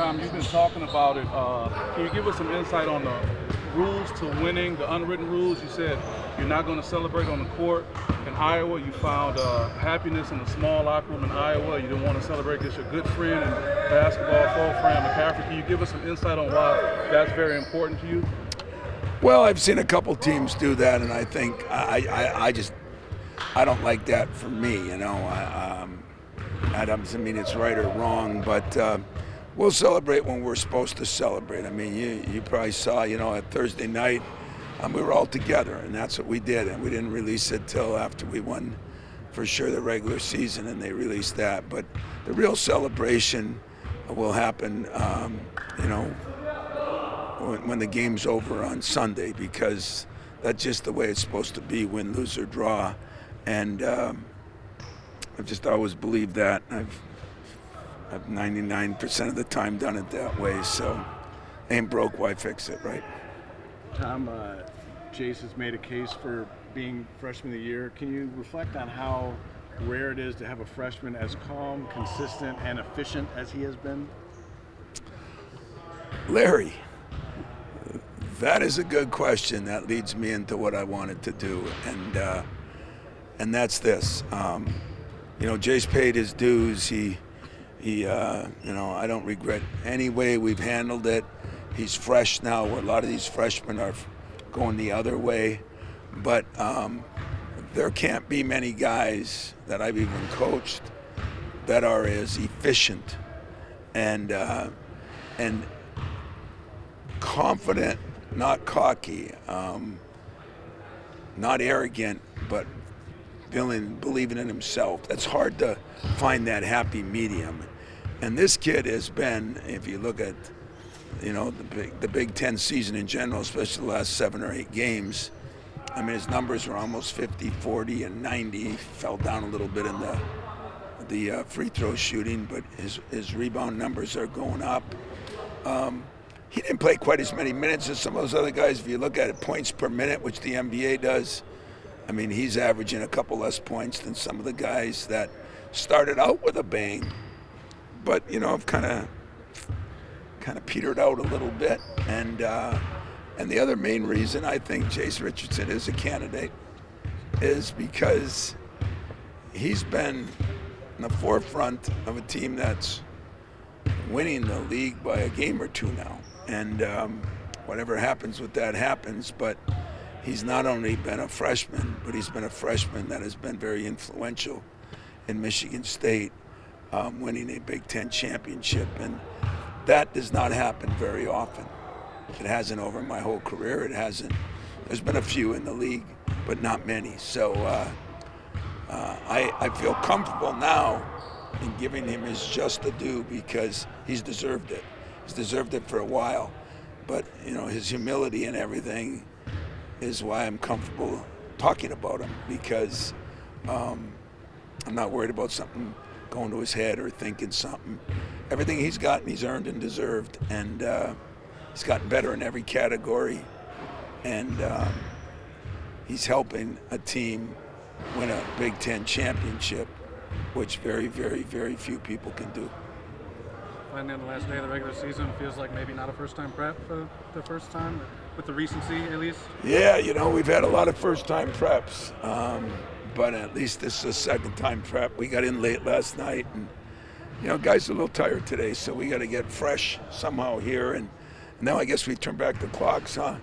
time. You've been talking about it. Can you give us some insight on the rules to winning, the unwritten rules? You said you're not going to celebrate on the court. In Iowa, you found happiness in a small locker room in Iowa. You didn't want to celebrate against your good friend and basketball friend McCaffrey. Can you give us some insight on why that's very important to you? Well, I've seen a couple teams do that, and I think I don't like that for me. You know, I don't mean it's right or wrong, but we'll celebrate when we're supposed to celebrate. I mean, you probably saw, you know, at Thursday night, we were all together, and that's what we did. And we didn't release it till after we won, for sure, the regular season, and they released that. But the real celebration will happen, you know, when the game's over on Sunday, because that's just the way it's supposed to be, win, lose, or draw. And I've just always believed that. I've 99% of the time done it that way, so ain't broke, why fix it, right? Tom, Jace has made a case for being freshman of the year. Can you reflect on how rare it is to have a freshman as calm, consistent, and efficient as he has been? Larry, that is a good question. That leads me into what I wanted to do, and that's this. You know, Jace paid his dues. He you know, I don't regret any way we've handled it. He's fresh now, where a lot of these freshmen are going the other way. But there can't be many guys that I've even coached that are as efficient and confident, not cocky, not arrogant, but believing in himself. That's hard to find that happy medium. And this kid has been, if you look at, you know, the Big Ten season in general, especially the last 7 or 8 games, I mean, his numbers were almost 50, 40, and 90. He fell down a little bit in the free throw shooting, but his rebound numbers are going up. He didn't play quite as many minutes as some of those other guys. If you look at it, points per minute, which the NBA does, I mean, he's averaging a couple less points than some of the guys that started out with a bang, but, you know, have kind of petered out a little bit. And the other main reason I think Jace Richardson is a candidate is because he's been in the forefront of a team that's winning the league by a game or two now. And whatever happens with that happens, but he's not only been a freshman, but he's been a freshman that has been very influential in Michigan State, winning a Big Ten championship. And that does not happen very often. It hasn't over my whole career. It hasn't. There's been a few in the league, but not many. So I feel comfortable now in giving him his just due because he's deserved it. He's deserved it for a while. But, you know, his humility and everything is why I'm comfortable talking about him, because I'm not worried about something going to his head or thinking something. Everything he's gotten, he's earned and deserved, and he's gotten better in every category, and he's helping a team win a Big Ten championship, which very, very, very few people can do. Finally, on the last day of the regular season, feels like maybe not a first-time prep for the first time, with the recency at least? Yeah, you know, we've had a lot of first-time preps, but at least this is a second-time prep. We got in late last night, and, you know, guys are a little tired today, so we got to get fresh somehow here, and now I guess we turn back the clocks, huh?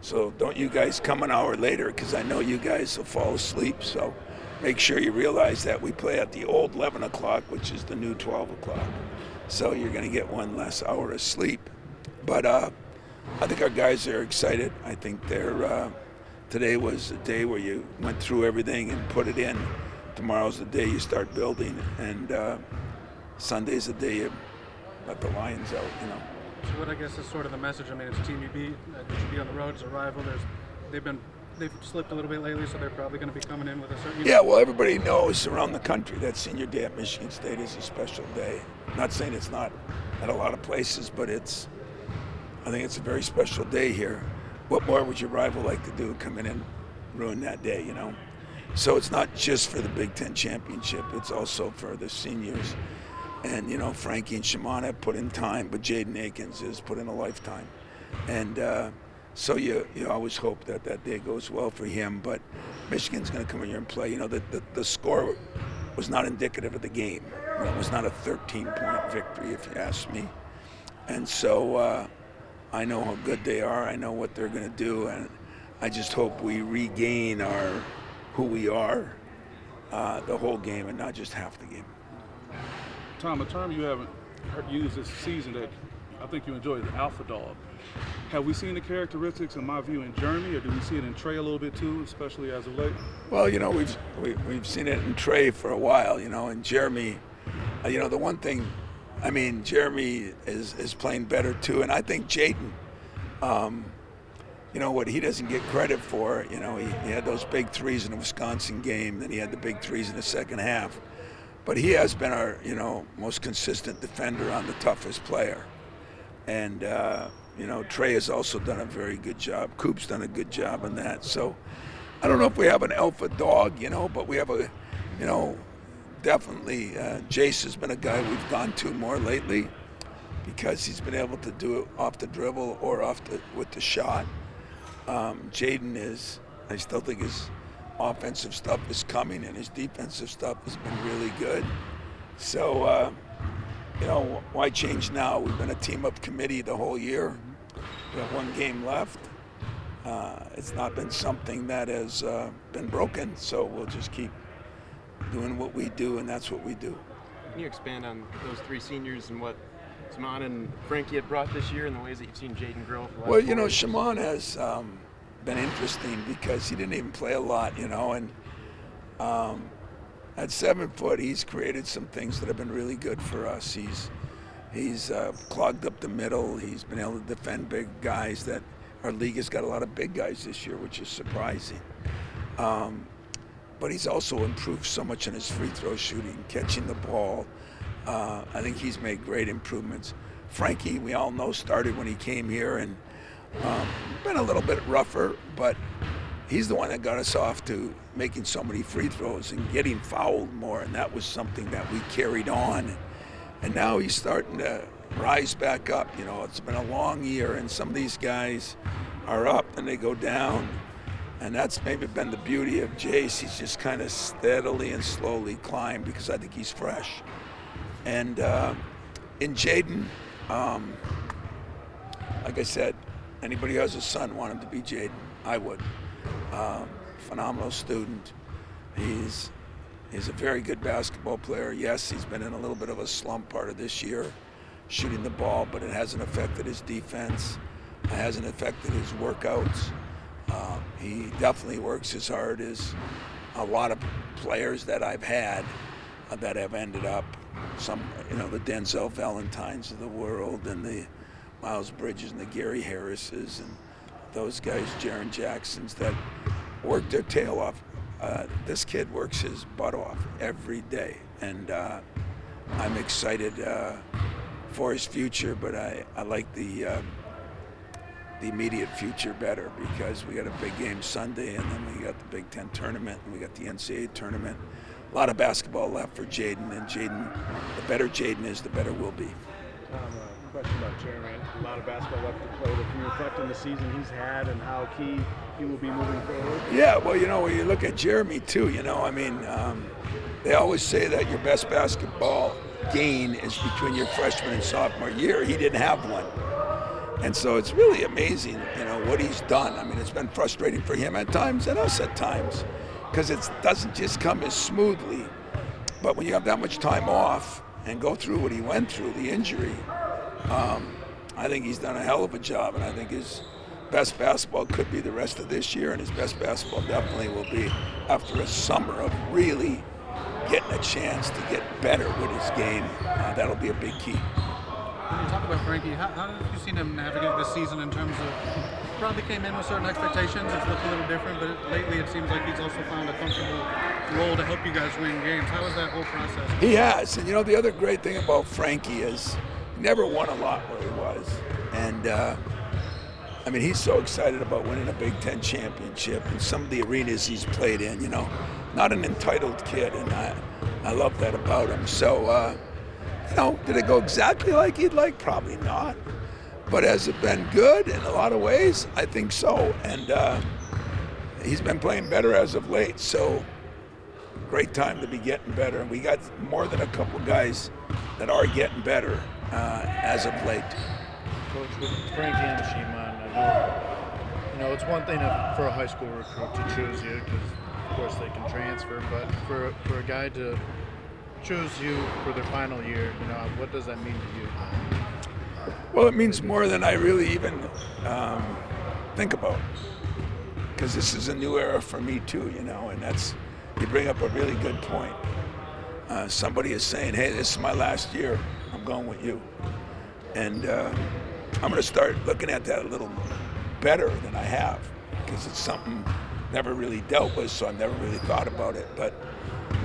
So don't you guys come an hour later, because I know you guys will fall asleep, so make sure you realize that we play at the old 11 o'clock, which is the new 12 o'clock. So you're going to get one less hour of sleep. But I think our guys are excited. I think they're today was a day where you went through everything and put it in. Tomorrow's the day you start building, and Sunday's the day you let the Lions out, you know. So what I guess is sort of the message. I mean, it's a team you beat. They should be on the road as a rival. They've slipped a little bit lately, so they're probably going to be coming in with a certain. Yeah, well, everybody knows around the country that Senior Day at Michigan State is a special day. I'm not saying it's not at a lot of places, but I think it's a very special day here. What more would your rival like to do? Come in and ruin that day, you know? So it's not just for the Big Ten championship. It's also for the seniors. And, you know, Frankie and Shimon have put in time, but Jaden Akins has put in a lifetime. And so you always hope that that day goes well for him. But Michigan's going to come in here and play. You know, the score was not indicative of the game. You know, it was not a 13-point victory, if you ask me. And so I know how good they are. I know what they're going to do. And I just hope we regain who we are the whole game and not just half the game. Tom, a term you haven't used this season that I think you enjoy is alpha dog. Have we seen the characteristics, in my view, in Jeremy, or do we see it in Trey a little bit too, especially as of late? Well, you know, we've seen it in Trey for a while, you know, and Jeremy, you know, the one thing, I mean, Jeremy is playing better too, and I think Jaden, you know, what he doesn't get credit for, you know, he had those big threes in the Wisconsin game, then he had the big threes in the second half. But he has been our, you know, most consistent defender on the toughest player. And, you know, Trey has also done a very good job. Coop's done a good job on that. So I don't know if we have an alpha dog, you know, but we have a, you know, definitely Jace has been a guy we've gone to more lately because he's been able to do it off the dribble or with the shot. Jaden is, I still think his offensive stuff is coming and his defensive stuff has been really good. So, you know, why change now? We've been a team-up committee the whole year. We have one game left. It's not been something that has been broken, so we'll just keep doing what we do, and that's what we do. Can you expand on those three seniors and what Shimon and Frankie have brought this year and the ways that you've seen Jaden grow? Well, you know, Shimon has been interesting because he didn't even play a lot, you know, and at 7 foot, he's created some things that have been really good for us. He's clogged up the middle. He's been able to defend big guys. That our league has got a lot of big guys this year, which is surprising. But he's also improved so much in his free throw shooting, catching the ball. I think he's made great improvements. Frankie, we all know, started when he came here and been a little bit rougher, but he's the one that got us off to making so many free throws and getting fouled more, and that was something that we carried on. And now he's starting to rise back up. You know, it's been a long year, and some of these guys are up and they go down, and that's maybe been the beauty of Jace. He's just kind of steadily and slowly climbed because I think he's fresh. And in Jaden, like I said, anybody who has a son want him to be Jaden. I would. Phenomenal student. He's a very good basketball player. Yes, he's been in a little bit of a slump part of this year, shooting the ball, but it hasn't affected his defense. It hasn't affected his workouts. He definitely works as hard as a lot of players that I've had that have ended up, some, you know, the Denzel Valentines of the world and the Miles Bridges and the Gary Harrises and those guys, Jaren Jacksons, that work their tail off. This kid works his butt off every day, and I'm excited for his future, but I like the immediate future better because we got a big game Sunday, and then we got the Big Ten tournament, and we got the NCAA tournament. A lot of basketball left for Jaden, and Jaden, the better Jaden is, the better we'll be. Question about Jeremy. A lot of basketball left to play, but can you reflect on the season he's had and how key he will be moving forward? Yeah, well, you know, when you look at Jeremy too, you know, I mean, they always say that your best basketball gain is between your freshman and sophomore year. He didn't have one. And so it's really amazing, you know, what he's done. I mean, it's been frustrating for him at times and us at times because it doesn't just come as smoothly. But when you have that much time off and go through what he went through, the injury, I think he's done a hell of a job, and I think his best basketball could be the rest of this year, and his best basketball definitely will be after a summer of really getting a chance to get better with his game. That'll be a big key. When you talk about Frankie, how have you seen him navigate this season in terms of, probably came in with certain expectations, it's looked a little different, but lately it seems like he's also found a comfortable role to help you guys win games. How is that whole process? He has, and you know, the other great thing about Frankie is he never won a lot where he was. And I mean, he's so excited about winning a Big Ten championship and some of the arenas he's played in, you know, not an entitled kid, and I love that about him. So Did it go exactly like he'd like? Probably not. But has it been good in a lot of ways? I think so. And he's been playing better as of late. So great time to be getting better. And we got more than a couple guys that are getting better as of late. Coach, with Frankie and Shimon, I know it's one thing for a high school recruit to choose you because, of course, they can transfer. But for a guy to choose you for their final year, what does that mean to you? Well, it means more than I really even think about, because this is a new era for me too, and you bring up a really good point. Somebody is saying, hey, this is my last year, I'm going with you. And I'm going to start looking at that a little better than I have, because it's something never really dealt with, so I've never really thought about it. But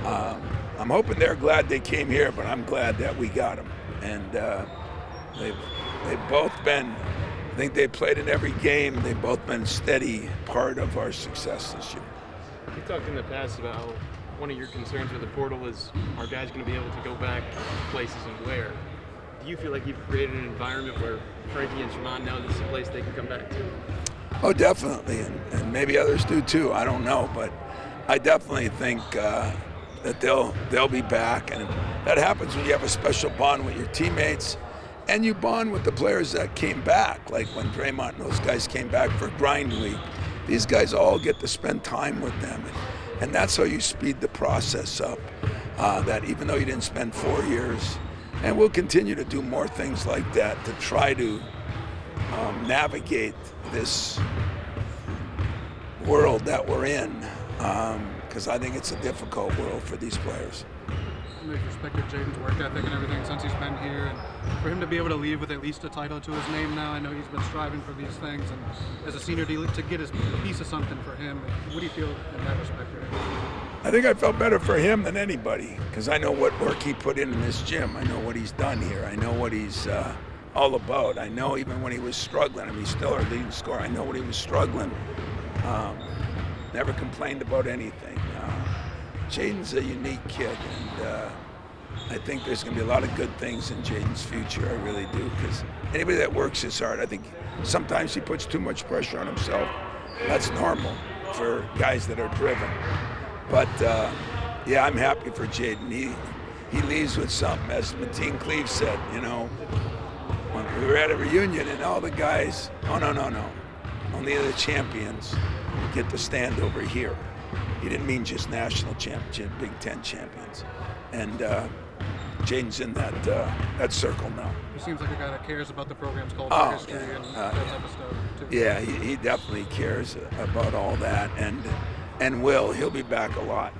I'm hoping they're glad they came here, but I'm glad that we got them. And they've both been, I think they played in every game. They've both been steady part of our success this year. You talked in the past about how one of your concerns with the portal is, are guys going to be able to go back places and where? Do you feel like you've created an environment where Frankie and Shimon know this is a place they can come back to? Oh, definitely, and maybe others do too. I don't know, but I definitely think that they'll be back, and that happens when you have a special bond with your teammates, and you bond with the players that came back, like when Draymond and those guys came back for Grind Week. These guys all get to spend time with them, and that's how you speed the process up. That even though you didn't spend 4 years, and we'll continue to do more things like that to try to navigate this world that we're in, because I think it's a difficult world for these players. You've respected Jaden's work ethic and everything since he's been here, and for him to be able to leave with at least a title to his name now, I know he's been striving for these things, and as a senior to get his piece of something for him, what do you feel in that respect? I think I felt better for him than anybody, because I know what work he put in this gym. I know what he's done here. I know what he's all about. I know even when he was struggling, he's still our leading scorer. I know when he was struggling. Never complained about anything. Jaden's a unique kid, and I think there's going to be a lot of good things in Jaden's future. I really do, because anybody that works his hard, I think sometimes he puts too much pressure on himself. That's normal for guys that are driven. But yeah, I'm happy for Jaden. He leaves with something, as Mateen Cleave said. When we were at a reunion and all the guys, no, only the champions get to stand over here. He didn't mean just national championship, Big Ten champions. And Jaden's in that circle now. He seems like a guy that cares about the program's culture, history, and that type of stuff, too. Yeah, he definitely cares about all that, and he'll be back a lot.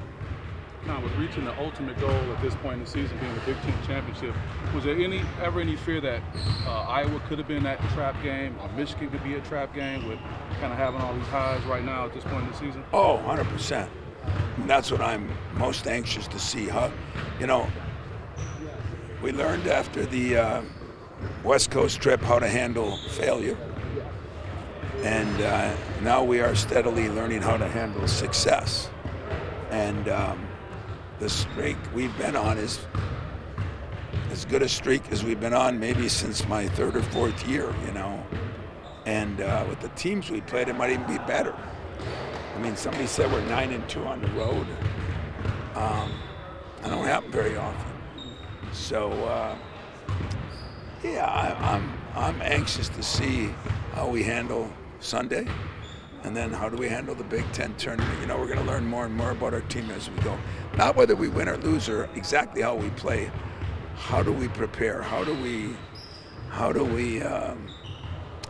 Now, with reaching the ultimate goal at this point in the season, being the Big Ten championship, was there ever any fear that Iowa could have been that trap game, or Michigan could be a trap game, with kind of having all these highs right now at this point in the season? Oh, 100%. And that's what I'm most anxious to see. We learned after the West Coast trip how to handle failure. And now we are steadily learning how to handle success. And the streak we've been on is as good a streak as we've been on maybe since my third or fourth year, And with the teams we played, it might even be better. I mean, somebody said we're 9-2 on the road. That don't happen very often. So, yeah, I'm anxious to see how we handle Sunday, and then how do we handle the Big Ten tournament. We're going to learn more and more about our team as we go. Not whether we win or lose, or exactly how we play. How do we prepare? How do we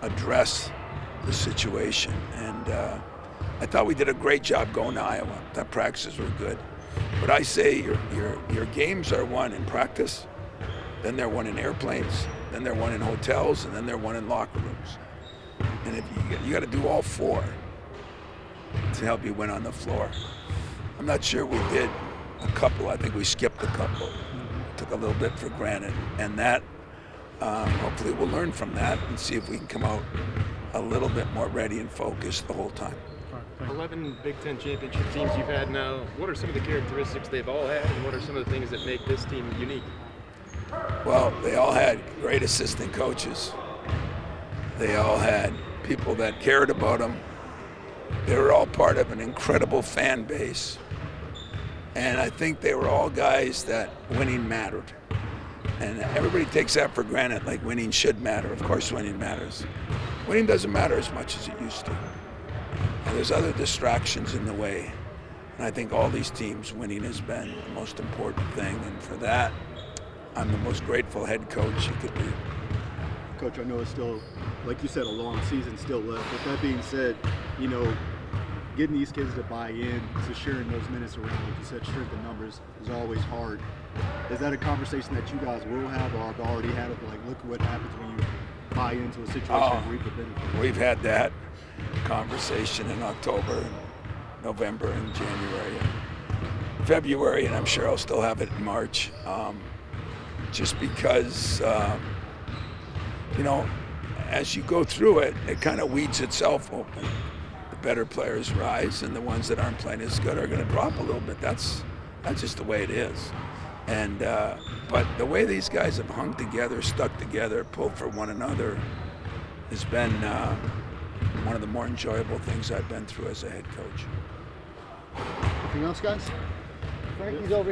address the situation? And I thought we did a great job going to Iowa. The practices were good. But I say your games are won in practice, then they're won in airplanes, then they're won in hotels, and then they're won in locker rooms. And if you got to do all four to help you win on the floor. I'm not sure we did a couple. I think we skipped a couple. Took a little bit for granted. And that, hopefully we'll learn from that and see if we can come out a little bit more ready and focused the whole time. 11 Big Ten championship teams you've had now. What are some of the characteristics they've all had, and what are some of the things that make this team unique? Well, they all had great assistant coaches. They all had people that cared about them. They were all part of an incredible fan base. And I think they were all guys that winning mattered. And everybody takes that for granted, like winning should matter. Of course winning matters. Winning doesn't matter as much as it used to. And there's other distractions in the way. And I think all these teams, winning has been the most important thing. And for that, I'm the most grateful head coach you could be. Coach, I know it's still, like you said, a long season still left. With that being said, you know, getting these kids to buy in to sharing those minutes around, like you said, sharing the numbers is always hard. Is that a conversation that you guys will have or have already had of, like, look what happens when you buy into a situation and reap the benefits? We've had that conversation in October, November, and January, and February, and I'm sure I'll still have it in March. Just because, you know, as you go through it, it kind of weeds itself open. The better players rise, and the ones that aren't playing as good are going to drop a little bit. That's just the way it is. And but the way these guys have hung together, stuck together, pulled for one another, has been one of the more enjoyable things I've been through as a head coach. Anything else, guys? Frankie's over